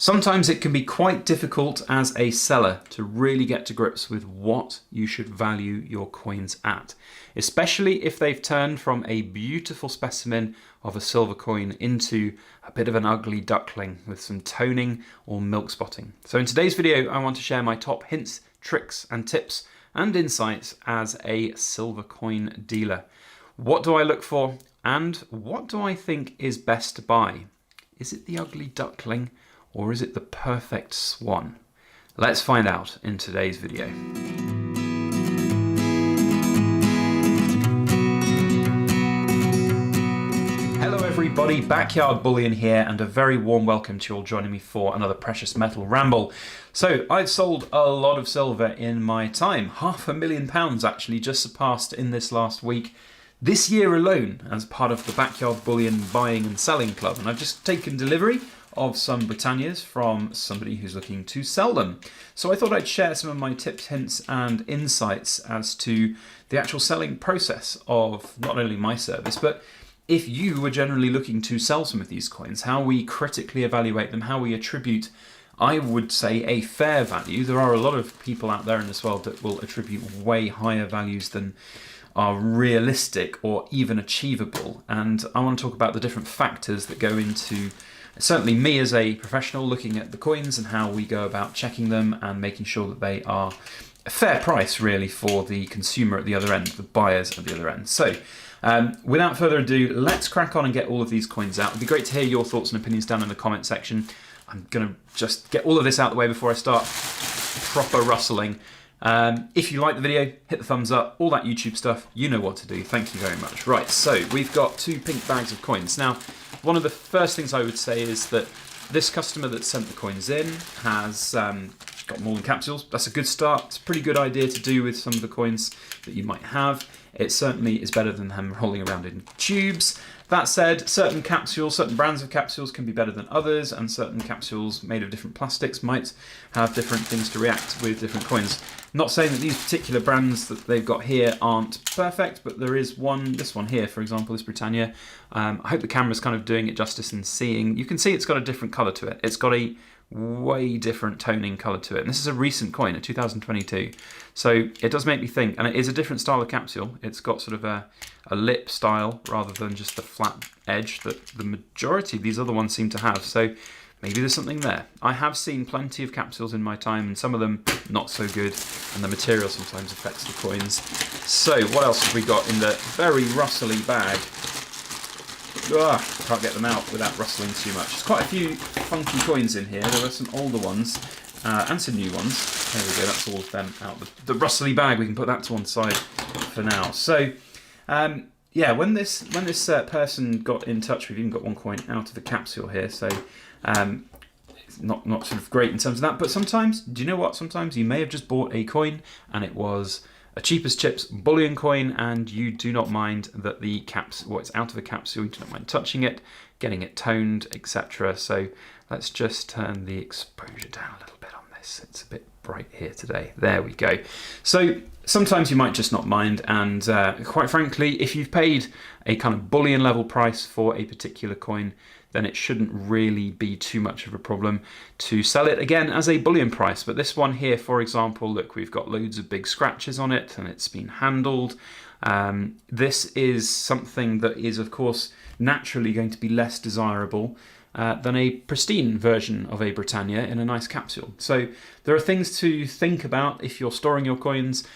Sometimes it can be quite difficult as a seller to really get to grips with what you should value your coins at, especially if they've turned from a beautiful specimen of a silver coin into a bit of an ugly duckling with some toning or milk spotting. So in today's video, I want to share my top hints, tricks and tips and insights as a silver coin dealer. What do I look for and what do I think is best to buy? Is it the ugly duckling? Or is it the perfect swan? Let's find out in today's video. Hello everybody, Backyard Bullion here, and a very warm welcome to you all joining me for another precious metal ramble. So I've sold a lot of silver in my time, £500,000 actually just surpassed in this last week. This year alone as part of the Backyard Bullion buying and selling club, and I've just taken delivery of some Britannias from somebody who's looking to sell them. So I thought I'd share some of my tips, hints and insights as to the actual selling process of not only my service, but if you were generally looking to sell some of these coins, how we critically evaluate them, how we attribute, I would say, a fair value. There are a lot of people out there in this world that will attribute way higher values than are realistic or even achievable. And I want to talk about the different factors that go into certainly me as a professional looking at the coins and how we go about checking them and making sure that they are a fair price really for the consumer at the other end, the buyers at the other end. So without further ado, let's crack on and get all of these coins out. It'd be great to hear your thoughts and opinions down in the comment section. I'm going to just get all of this out of the way before I start proper rustling. If you like the video, hit the thumbs up, all that YouTube stuff, you know what to do. Thank you very much. Right, so we've got 2 pink bags of coins. Now, one of the first things I would say is that this customer that sent the coins in has got more than capsules. That's a good start. It's a pretty good idea to do with some of the coins that you might have. It certainly is better than them rolling around in tubes. That said, certain capsules, certain brands of capsules can be better than others, and certain capsules made of different plastics might have different things to react with different coins. Not saying that these particular brands that they've got here aren't perfect, but there is one, this one here, for example, this Britannia. I hope the camera's kind of doing it justice in seeing. You can see it's got a different colour to it. It's got a way different toning colour to it. And this is a recent coin, a 2022. So it does make me think, and it is a different style of capsule. It's got sort of a lip style rather than just the flat edge that the majority of these other ones seem to have. So maybe there's something there. I have seen plenty of capsules in my time, and some of them not so good, and the material sometimes affects the coins. So what else have we got in the very rustly bag? Can't get them out without rustling too much. There's quite a few funky coins in here. There are some older ones and some new ones. There we go, that's all of them out. The rustly bag, we can put that to one side for now. So yeah, when this person got in touch, we've even got one coin out of the capsule here. So it's not sort of great in terms of that. But sometimes, do you know what? Sometimes you may have just bought a coin and it was a cheap as chips bullion coin, and you do not mind that the it's out of a capsule, you do not mind touching it, getting it toned, etc. So let's just turn the exposure down a little bit on this. It's a bit bright here today. There we go. So sometimes you might just not mind, and quite frankly, if you've paid a kind of bullion level price for a particular coin, then it shouldn't really be too much of a problem to sell it again as a bullion price. But this one here, for example, look, we've got loads of big scratches on it and it's been handled. This is something that is, of course, naturally going to be less desirable than a pristine version of a Britannia in a nice capsule. So there are things to think about if you're storing your coins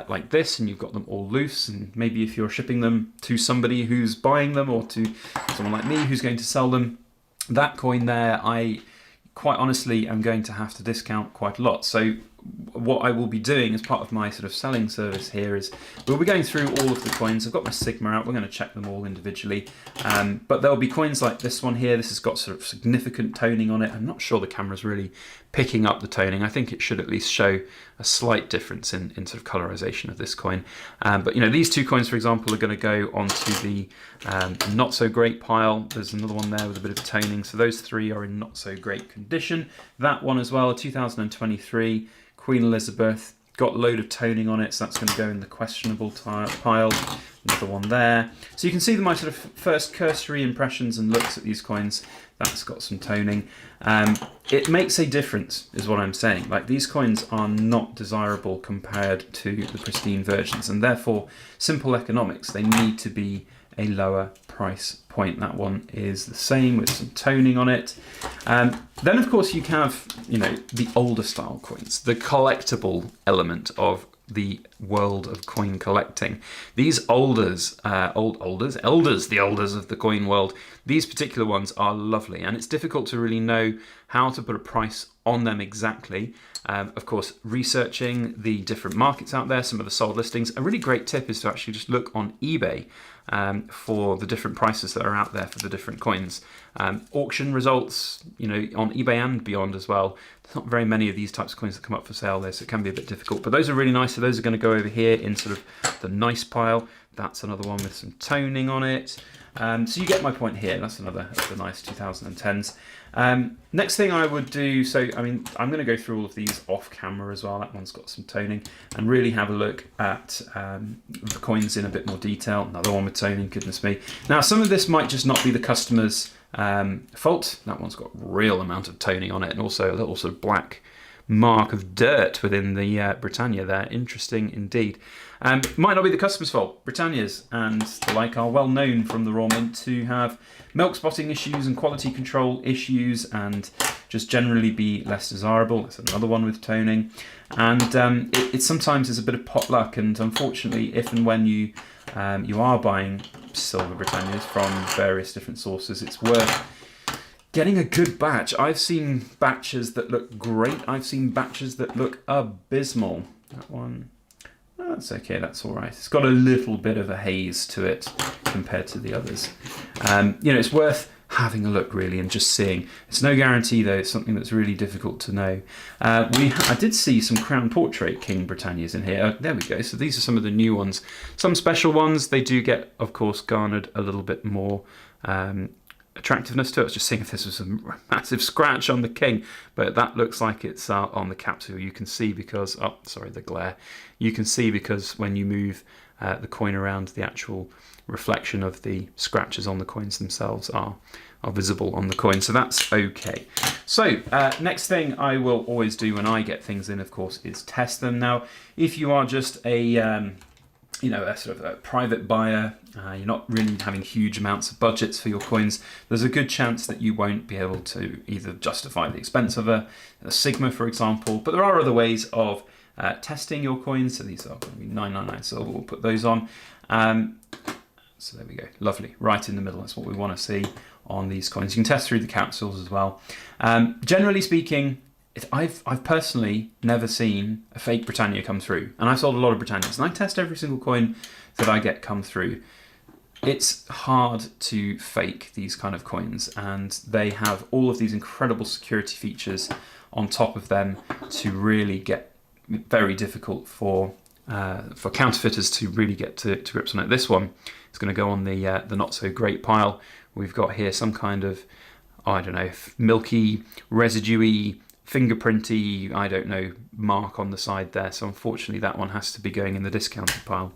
like this and you've got them all loose, and maybe if you're shipping them to somebody who's buying them or to someone like me who's going to sell them. That coin there, I quite honestly am going to have to discount quite a lot. So what I will be doing as part of my sort of selling service here is we'll be going through all of the coins. I've got my Sigma out, we're going to check them all individually, but there'll be coins like this one here. This has got sort of significant toning on it. I'm not sure the camera's really picking up the toning. I think it should at least show a slight difference in sort of colorization of this coin, but you know, these 2 coins for example are going to go onto the not so great pile. There's another one there with a bit of toning, so those 3 are in not so great condition. That one as well, a 2023 Queen Elizabeth, got a load of toning on it, so that's going to go in the questionable pile. Another one there. So you can see my sort of first cursory impressions and looks at these coins. That's got some toning. It makes a difference, is what I'm saying. Like, these coins are not desirable compared to the pristine versions, and therefore, simple economics, they need to be a lower price point. That one is the same with some toning on it. Then of course you have, the older style coins, the collectible element of the world of coin collecting. These elders of the coin world, these particular ones are lovely, and it's difficult to really know how to put a price on them exactly. Of course, researching the different markets out there, some of the sold listings. A really great tip is to actually just look on eBay for the different prices that are out there for the different coins. Auction results, on eBay and beyond as well. There's not very many of these types of coins that come up for sale there, so it can be a bit difficult. But those are really nice. So those are going to go over here in sort of the nice pile. That's another one with some toning on it. So you get my point here. That's another of the nice 2010s. Next thing I would do, I'm going to go through all of these off camera as well. That one's got some toning, and really have a look at the coins in a bit more detail. Another one with toning, goodness me. Now, some of this might just not be the customer's fault. That one's got a real amount of toning on it, and also a little sort of black mark of dirt within the Britannia there. Interesting indeed. Might not be the customer's fault. Britannias and the like are well known from the Raw Mint to have milk spotting issues and quality control issues, and just generally be less desirable. That's another one with toning. And it sometimes is a bit of pot luck, and unfortunately, if and when you are buying silver Britannias from various different sources, it's worth getting a good batch. I've seen batches that look great. I've seen batches that look abysmal. That one, that's okay, that's all right. It's got a little bit of a haze to it compared to the others. It's worth having a look really and just seeing. It's no guarantee though, it's something that's really difficult to know. I did see some Crown Portrait King Britannias in here. There we go, so these are some of the new ones. Some special ones, they do get, of course, garnered a little bit more attractiveness to it. I was just seeing if this was a massive scratch on the king, but that looks like it's on the capsule. You can see because, the glare. You can see because when you move the coin around, the actual reflection of the scratches on the coins themselves are visible on the coin, so that's okay. So next thing I will always do when I get things in, of course, is test them. Now, if you are just a sort of a private buyer, you're not really having huge amounts of budgets for your coins, there's a good chance that you won't be able to either justify the expense of a Sigma, for example, but there are other ways of testing your coins. So these are going to be 999 silver, we'll put those on. So there we go, lovely, right in the middle, that's what we want to see on these coins. You can test through the capsules as well. Generally speaking, I've personally never seen a fake Britannia come through, and I've sold a lot of Britannias, and I test every single coin that I get come through. It's hard to fake these kind of coins, and they have all of these incredible security features on top of them to really get very difficult for counterfeiters to really get to grips on it. This one is going to go on the not so great pile. We've got here some kind of, I don't know, milky, residuey, fingerprinty, I don't know, mark on the side there. So unfortunately that one has to be going in the discounted pile.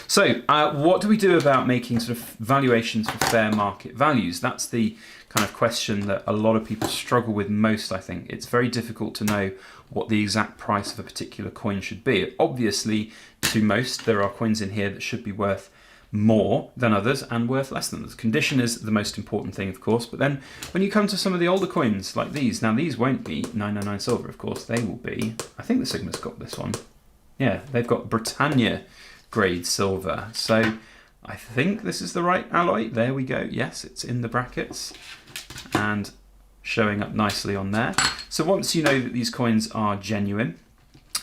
So what do we do about making sort of valuations for fair market values? That's the kind of question that a lot of people struggle with most, I think. It's very difficult to know what the exact price of a particular coin should be. Obviously, to most, there are coins in here that should be worth more than others and worth less than others. Condition is the most important thing, of course, but then when you come to some of the older coins like these, now these won't be 999 silver, of course, they will be, I think the Sigma's got this one. Yeah, they've got Britannia grade silver. So I think this is the right alloy. There we go. Yes, it's in the brackets and showing up nicely on there. So once you know that these coins are genuine,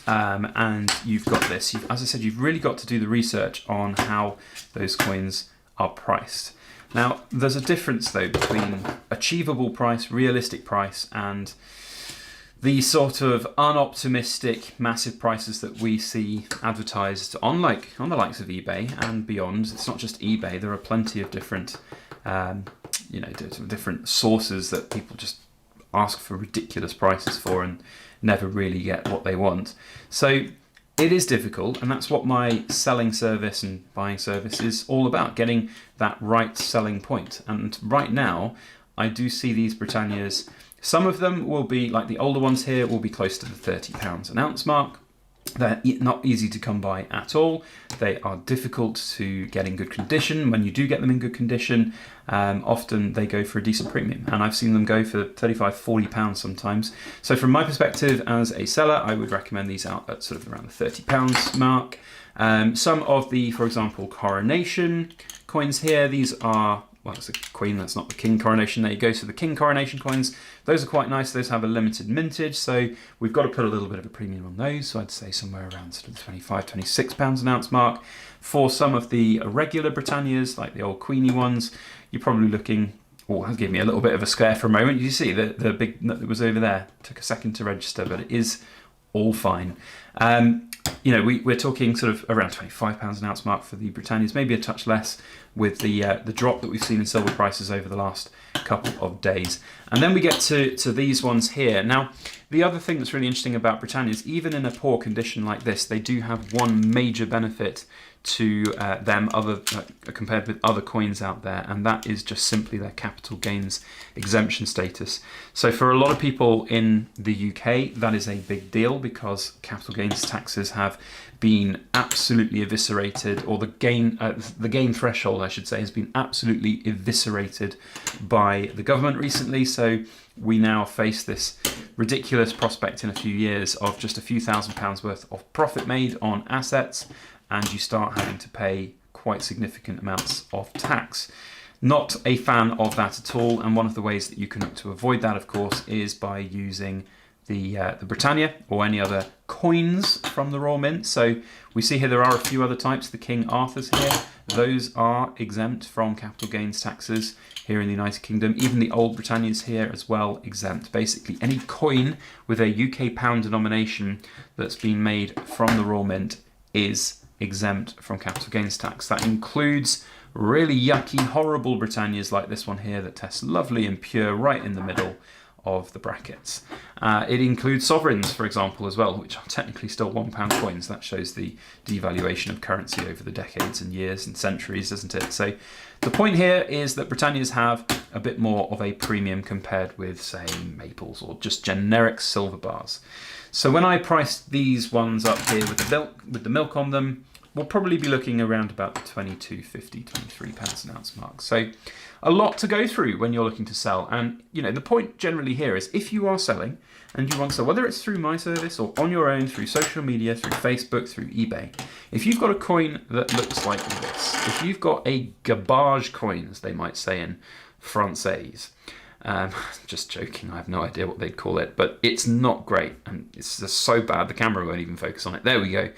and you've got this, as I said, you've really got to do the research on how those coins are priced. Now, there's a difference though between achievable price, realistic price, and the sort of unoptimistic massive prices that we see advertised on the likes of eBay and beyond. It's not just eBay, there are plenty of different different sources that people just ask for ridiculous prices for and never really get what they want. So It is difficult, and that's what my selling service and buying service is all about, getting that right selling point. And right now, I do see these Britannias, some of them will be, like the older ones here, will be close to the £30 an ounce mark. They're not easy to come by at all. They are difficult to get in good condition. When you do get them in good condition, often they go for a decent premium, and I've seen them go for £35–40 sometimes. So from my perspective as a seller, I would recommend these out at sort of around the £30 mark. Some of the, for example, coronation coins here, these are, well, it's a queen, that's not the king coronation. There you go. So the king coronation coins, those are quite nice. Those have a limited mintage, so we've got to put a little bit of a premium on those. So I'd say somewhere around sort of £25–26 an ounce mark. For some of the regular Britannias, like the old Queenie ones, you're probably looking, oh, that gave me a little bit of a scare for a moment. You see the big nut that was over there, took a second to register, but it is all fine. You know, we're talking sort of around £25 an ounce mark for the Britannias, maybe a touch less with the drop that we've seen in silver prices over the last couple of days. And then we get to these ones here. Now, the other thing that's really interesting about Britannias, even in a poor condition like this, they do have one major benefit to them compared with other coins out there, and that is just simply their capital gains exemption status. So for a lot of people in the UK, that is a big deal because capital gains taxes have been absolutely eviscerated, or the gain threshold, I should say, has been absolutely eviscerated by the government recently. So we now face this ridiculous prospect in a few years of just a few £1,000s worth of profit made on assets, and you start having to pay quite significant amounts of tax. Not a fan of that at all, and one of the ways that you can look to avoid that, of course, is by using the Britannia or any other coins from the Royal Mint. So we see here there are a few other types. The King Arthur's here, those are exempt from capital gains taxes here in the United Kingdom. Even the old Britannias here as well, exempt. Basically any coin with a UK pound denomination that's been made from the Royal Mint is exempt from capital gains tax. That includes really yucky, horrible Britannias like this one here that tests lovely and pure right in the middle of the brackets. It includes sovereigns, for example, as well, which are technically still £1 coins. That shows the devaluation of currency over the decades and years and centuries, doesn't it? So the point here is that Britannias have a bit more of a premium compared with, say, maples or just generic silver bars. So when I price these ones up here with the milk on them, we'll probably be looking around about the £22.50, £23 an ounce mark. So a lot to go through when you're looking to sell. And you know, the point generally here is if you are selling and you want to sell, whether it's through my service or on your own, through social media, through Facebook, through eBay, if you've got a coin that looks like this, if you've got a garbage coin, as they might say in Francais, just joking, I have no idea what they'd call it, but it's not great, and it's just so bad the camera won't even focus on it. There we go.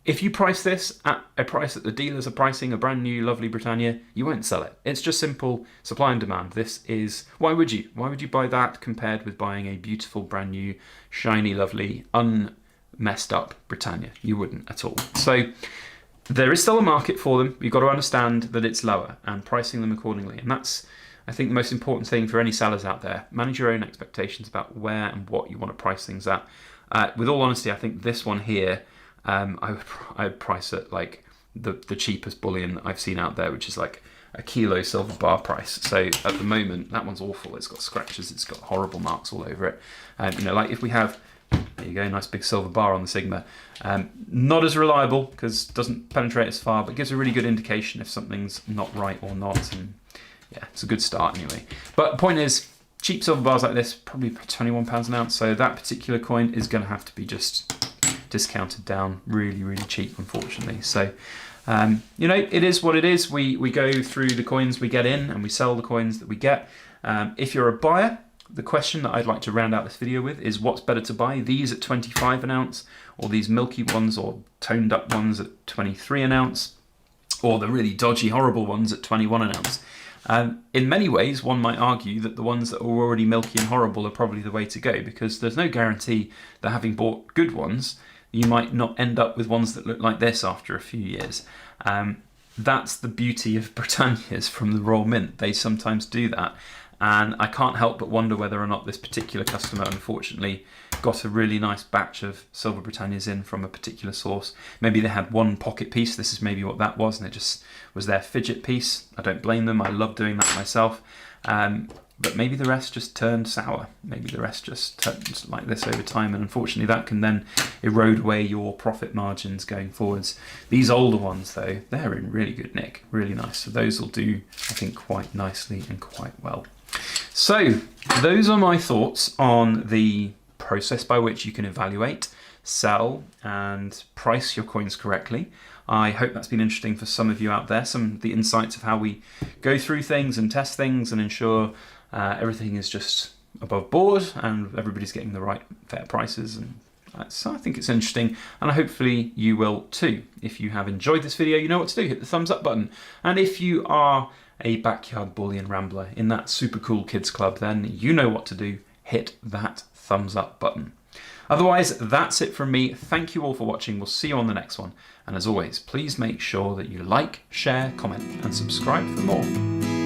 If you price this at a price that the dealers are pricing a brand new lovely Britannia, you won't sell it. It's just simple supply and demand. This is, why would you? Why would you buy that compared with buying a beautiful, brand new, shiny, lovely, unmessed up Britannia? You wouldn't at all. So there is still a market for them. You've got to understand that it's lower and pricing them accordingly. And that's, I think, the most important thing for any sellers out there. Manage your own expectations about where and what you want to price things at. With all honesty, I think this one here, I would price it like the cheapest bullion I've seen out there, which is like a kilo silver bar price. So at the moment, that one's awful. It's got scratches, it's got horrible marks all over it. You know, like if we have, there you go, nice big silver bar on the Sigma. Not as reliable because it doesn't penetrate as far, but gives a really good indication if something's not right or not. And yeah, it's a good start anyway. But the point is, cheap silver bars like this, probably £21 an ounce. So that particular coin is going to have to be just discounted down really, really cheap, unfortunately. So, you know, it is what it is. We go through the coins we get in and we sell the coins that we get. If you're a buyer, the question that I'd like to round out this video with is what's better to buy, these at 25 an ounce or these milky ones or toned up ones at 23 an ounce or the really dodgy, horrible ones at 21 an ounce. In many ways, one might argue that the ones that are already milky and horrible are probably the way to go, because there's no guarantee that having bought good ones, you might not end up with ones that look like this after a few years. That's the beauty of Britannias from the Royal Mint. They sometimes do that. And I can't help but wonder whether or not this particular customer, unfortunately, got a really nice batch of Silver Britannias in from a particular source. Maybe they had one pocket piece. This is maybe what that was, and it just was their fidget piece. I don't blame them. I love doing that myself. But maybe the rest just turned sour. Maybe the rest just turned like this over time, and unfortunately that can then erode away your profit margins going forwards. These older ones though, they're in really good nick, really nice. So those will do, I think, quite nicely and quite well. So those are my thoughts on the process by which you can evaluate, sell and price your coins correctly. I hope that's been interesting for some of you out there, some of the insights of how we go through things and test things and ensure everything is just above board and everybody's getting the right fair prices. And so I think it's interesting, and hopefully you will too. If you have enjoyed this video, you know what to do. Hit the thumbs up button. And if you are a backyard bullion rambler in that super cool kids club, then you know what to do. Hit that thumbs up button. Otherwise, that's it from me. Thank you all for watching. We'll see you on the next one. And as always, please make sure that you like, share, comment, and subscribe for more.